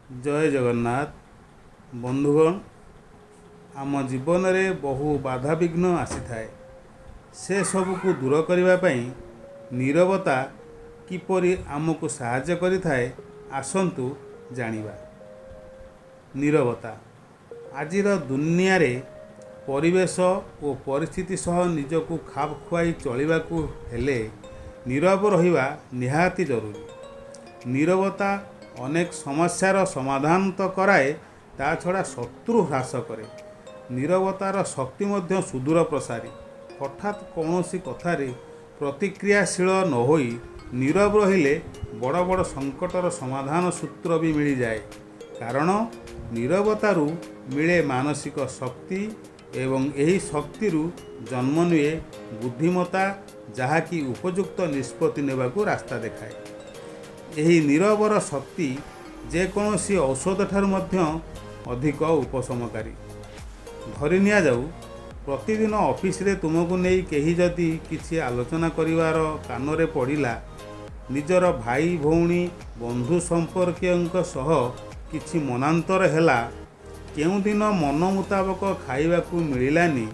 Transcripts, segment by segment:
जय जगन्नाथ बंधुगण आम जीवन में बहु बाधाविघ्न आसी थाए से सबको दूर करने नीरवता किपरि आमको साहाय्य करिथाए आसंतु जानिबा। नीरवता आजिर दुनिया रे परिवेश और परिस्थिति सह निजको खाप खुआई चलिबाकू हेले नीरव रहिबा निहाती जरूरी। नीरवता अनेक समस्यार समाधान तो कराए ता छड़ा शत्रु ह्रास करे। नीरवतार शक्ति मध्य सुदूर प्रसारी। हठात कौनसी कथारे प्रतिक्रियाशील न होई नीरव रहिले बड़ बड़ संकटर समाधान सूत्र भी मिल जाए। कारण नीरवतारू मिले मानसिक शक्ति एवं यही शक्तिरू जन्म निए बुद्धिमता जहाँकि उपयुक्त निष्पत्ति नेबाकू रास्ता देखाए। यही नीरवर शक्ति जेकोसी औषध ठार मध्य अधिक उपशमकारी। धरि निया जाऊ प्रतिदिन ऑफिस रे तुमको नहीं कहीं जदि किसी आलोचना करिवार कानरे पड़िला, निजर भाई भौणी बंधु संपर्क सह किछि मनांतर हैला, केउं दिन मन मुताबक खाइबाकू मिलिलानी,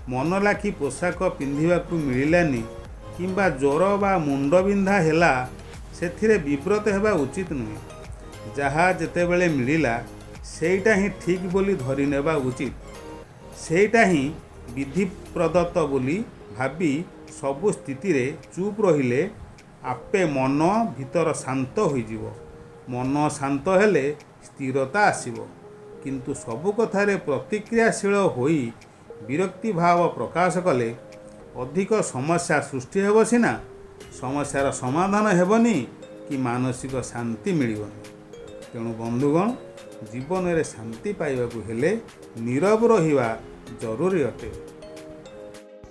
मन लाखी पोशाक पिंधिबाकू मिलिलानी किंबा ज्वर बा मुंड बिंधा हैला, सेथिरे विव्रत हेबा उचित नुहे। जहा जेतेबेले मिलिला सेईटा ही ठीक बोली धरि नेबा उचित, सेईटा ही विधि प्रदत्त बोली भाबी सबु स्थिति रे चुप रहिले आपे मन भीतर शांत होइजिवो। मन शांत हेले स्थिरता आसिबो। किंतु सबु कथारे प्रतिक्रियाशील होई विरक्ति भाव प्रकाश कले अधिक समस्या सृष्टि हेबो सिना, समस्यार समाधान हेबनी कि मानसिक शांति मिलिबनी। तेणु बंधुगण जीवन में शांति पाइबाकू हेले नीरव रहिबा जरूरी अटे।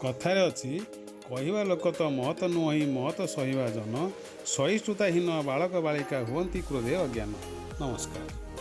कथारे अछि कहिबा लोक तो महत नुहि महत सहिबा जन, सहिष्णुताहीन बालक बालिका हुअन्ति क्रोधे अज्ञान। नमस्कार।